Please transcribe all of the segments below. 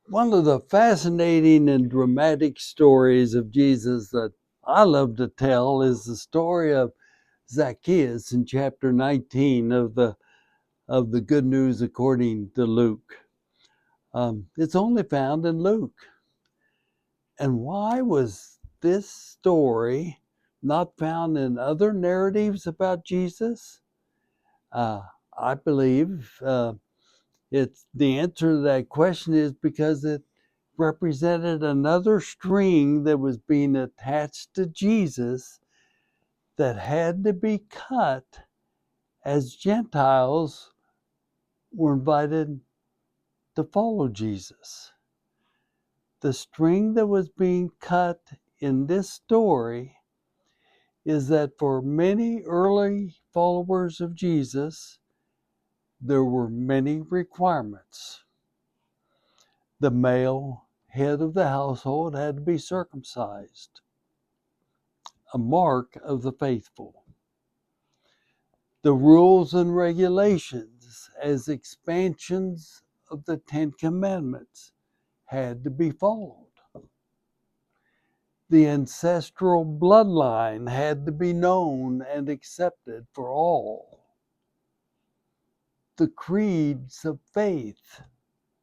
One of the fascinating and dramatic stories of Jesus that I love to tell is the story of Zacchaeus in chapter 19 of the Good News according to Luke. It's only found in Luke. And why was this story not found in other narratives about Jesus? Uh, I believe it's the answer to that question is because it represented another string that was being attached to Jesus that had to be cut as Gentiles were invited to follow Jesus. The string that was being cut in this story is that for many early followers of Jesus, there were many requirements. The male head of the household had to be circumcised, a mark of the faithful. The rules and regulations as expansions of the Ten Commandments had to be followed. The ancestral bloodline had to be known and accepted for all. The creeds of faith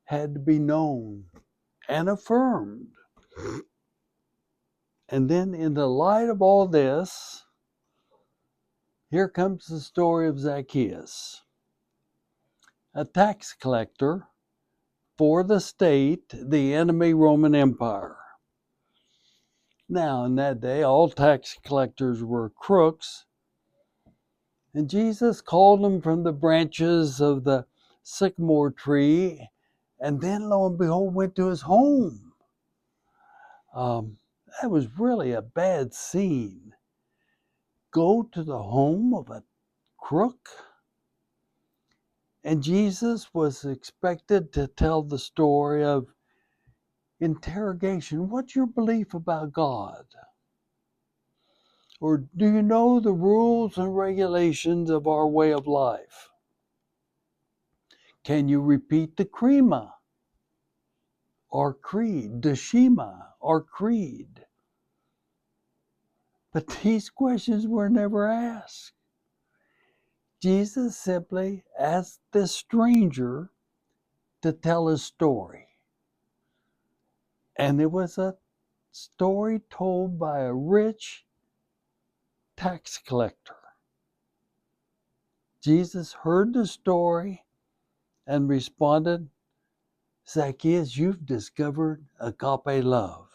had to be known and affirmed. And then, in the light of all this, here comes the story of Zacchaeus, a tax collector for the state, the enemy Roman Empire. Now, in that day, all tax collectors were crooks, and Jesus called them from the branches of the sycamore tree, and then, lo and behold, went to his home. That was really a bad scene. Go to the home of a crook? And Jesus was expected to tell the story of interrogation. What's your belief about God? Or do you know the rules and regulations of our way of life? Can you repeat the Krima, or creed, the Shema, or creed? But these questions were never asked. Jesus simply asked this stranger to tell his story. And it was a story told by a rich tax collector. Jesus heard the story and responded, Zacchaeus, you've discovered agape love.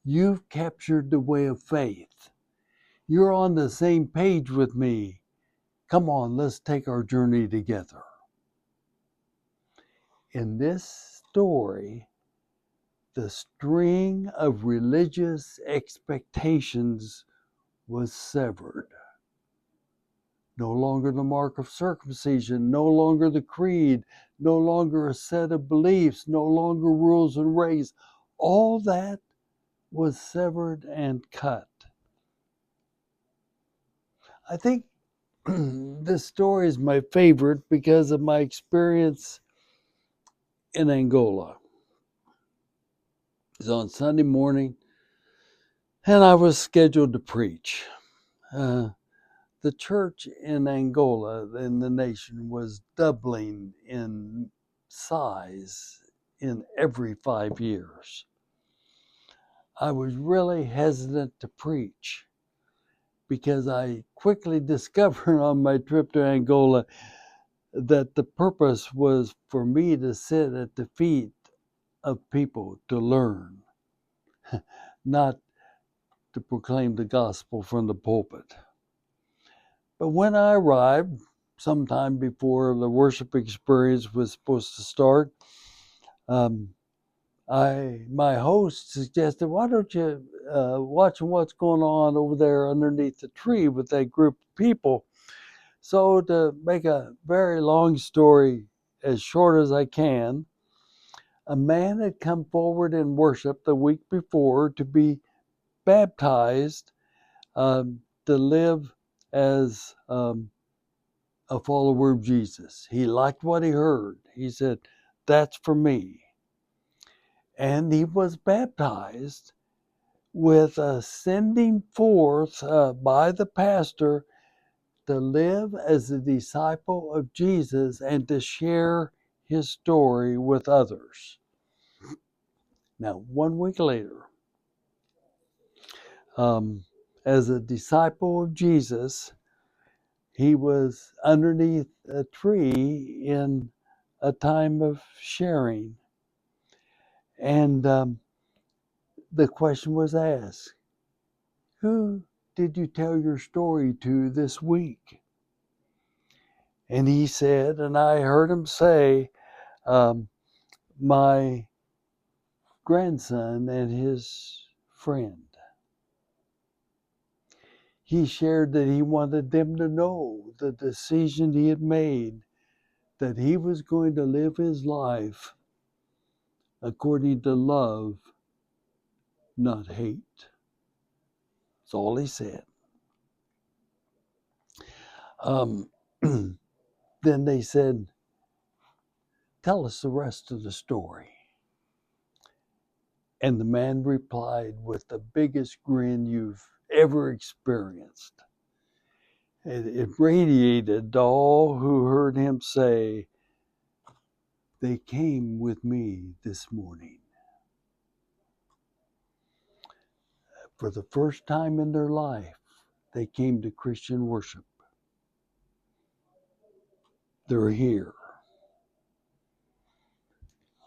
You've captured the way of faith. You're on the same page with me. Come on, let's take our journey together. In this story, the string of religious expectations was severed. No longer the mark of circumcision, no longer the creed, no longer a set of beliefs, no longer rules and regs. All that was severed and cut. I think this story is my favorite because of my experience in Angola. It was on Sunday morning, and I was scheduled to preach. The church in Angola, in the nation, was doubling in size in every 5 years. I was really hesitant to preach because I quickly discovered on my trip to Angola that the purpose was for me to sit at the feet of people to learn, not to proclaim the gospel from the pulpit. But when I arrived, sometime before the worship experience was supposed to start, my host suggested, why don't you watch what's going on over there underneath the tree with that group of people? So to make a very long story as short as I can, a man had come forward in worship the week before to be baptized, to live as a follower of Jesus. He liked what he heard. He said, that's for me. And he was baptized with a sending forth by the pastor to live as a disciple of Jesus and to share his story with others. Now, 1 week later, as a disciple of Jesus, he was underneath a tree in a time of sharing. And the question was asked, who did you tell your story to this week? And he said, and I heard him say, my grandson and his friend. He shared that he wanted them to know the decision he had made, that he was going to live his life according to love, not hate. That's all he said. Then they said, tell us the rest of the story. And the man replied with the biggest grin you've ever experienced. It radiated all who heard him say, they came with me this morning. For the first time in their life, they came to Christian worship. They're here.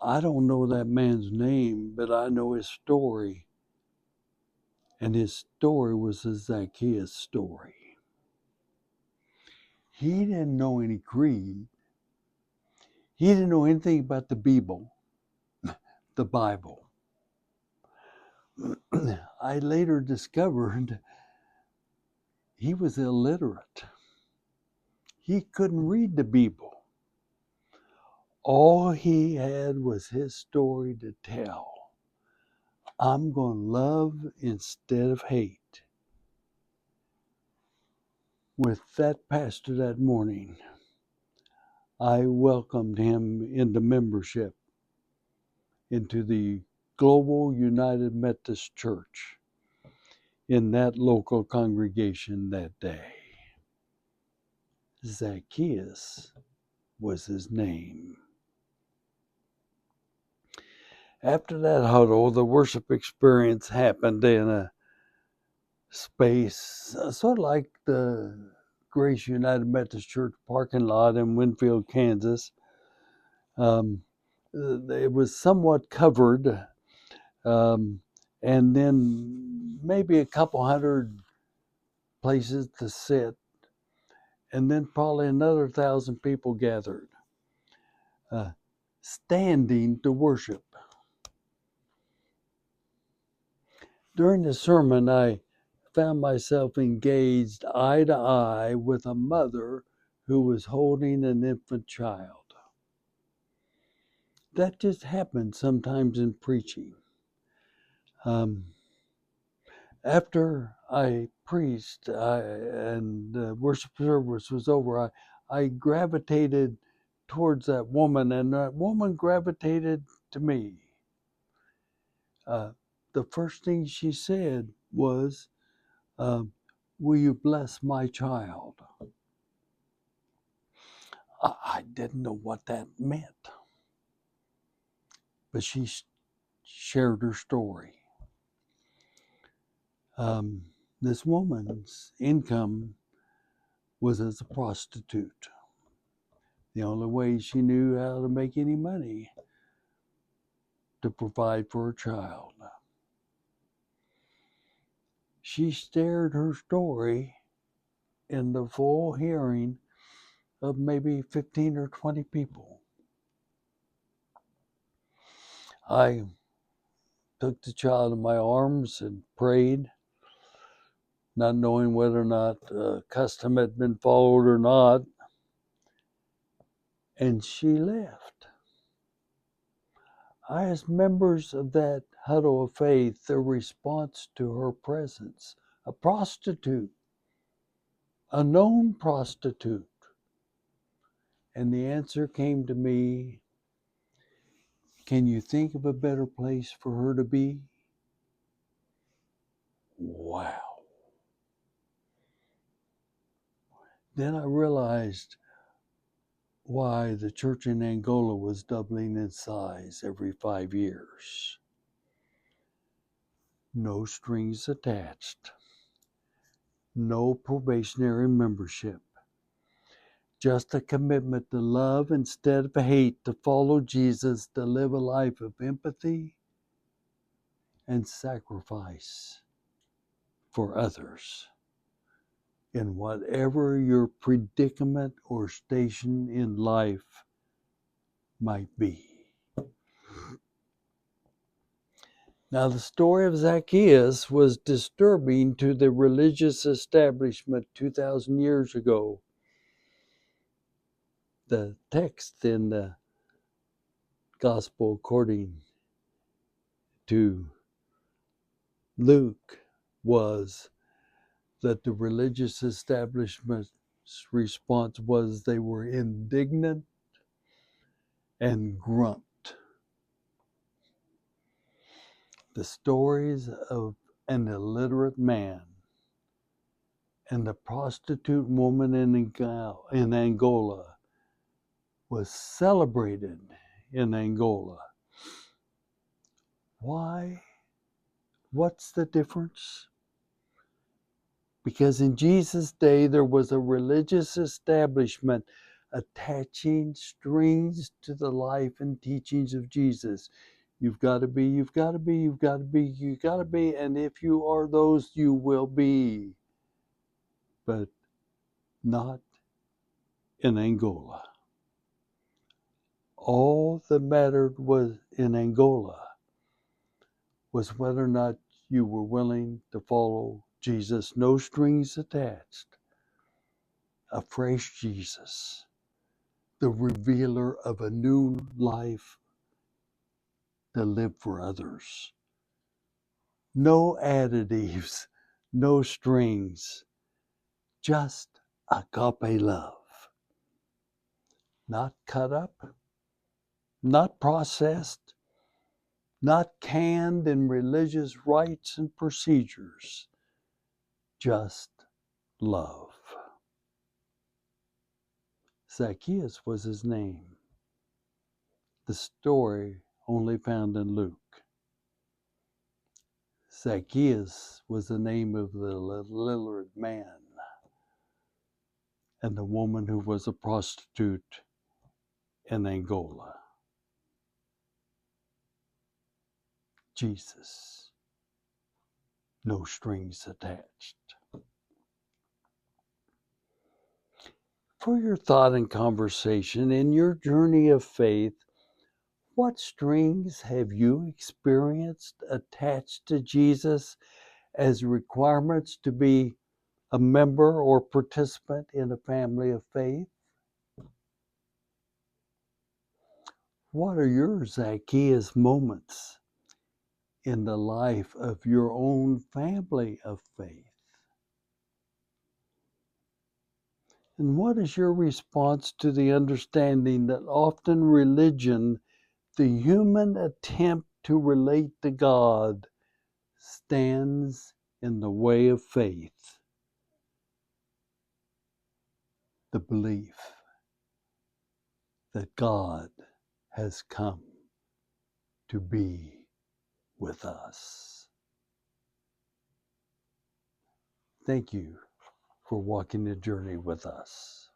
I don't know that man's name, but I know his story. And his story was a Zacchaeus story. He didn't know any creed. He didn't know anything about the Bible. I later discovered he was illiterate. He couldn't read the Bible. All he had was his story to tell. I'm going to love instead of hate. With that pastor that morning, I welcomed him into membership into the Global United Methodist Church in that local congregation that day. Zacchaeus was his name. After that huddle, the worship experience happened in a space sort of like the Grace United Methodist Church parking lot in Winfield, Kansas. It was somewhat covered, and then maybe a couple hundred places to sit, and then probably another 1,000 people gathered, standing to worship. During the sermon, I found myself engaged eye to eye with a mother who was holding an infant child. That just happens sometimes in preaching. After I preached and the worship service was over, I gravitated towards that woman, and that woman gravitated to me. The first thing she said was, will you bless my child? I didn't know what that meant, but she shared her story. This woman's income was as a prostitute. The only way she knew how to make any money to provide for her child. She shared her story in the full hearing of maybe 15 or 20 people. I took the child in my arms and prayed, not knowing whether or not custom had been followed or not. And she left. I asked members of that huddle of faith their response to her presence. A prostitute, a known prostitute. And the answer came to me, Can you think of a better place for her to be? Wow. Then I realized why the church in Angola was doubling in size every 5 years. No strings attached. No probationary membership. Just a commitment to love instead of hate, to follow Jesus, to live a life of empathy and sacrifice for others in whatever your predicament or station in life might be. Now, the story of Zacchaeus was disturbing to the religious establishment 2,000 years ago. The text in the Gospel according to Luke was that the religious establishment's response was they were indignant and grumped. The stories of an illiterate man and the prostitute woman in Angola was celebrated in Angola. Why? What's the difference? Because in Jesus' day, there was a religious establishment attaching strings to the life and teachings of Jesus. You've got to be, you've got to be, you've got to be, you've got to be, and if you are those, you will be. But not in Angola. All that mattered was in Angola was whether or not you were willing to follow Jesus, no strings attached. A fresh Jesus, the revealer of a new life to live for others. No additives, no strings, just agape love. Not cut up, not processed, not canned in religious rites and procedures, just love. Zacchaeus was his name. The story only found in Luke. Zacchaeus was the name of the illiterate man and the woman who was a prostitute in Angola. Jesus, no strings attached. For your thought and conversation in your journey of faith, what strings have you experienced attached to Jesus as requirements to be a member or participant in a family of faith? What are your Zacchaeus moments in the life of your own family of faith? And what is your response to the understanding that often religion, the human attempt to relate to God, stands in the way of faith? The belief that God has come to be with us. Thank you for walking the journey with us.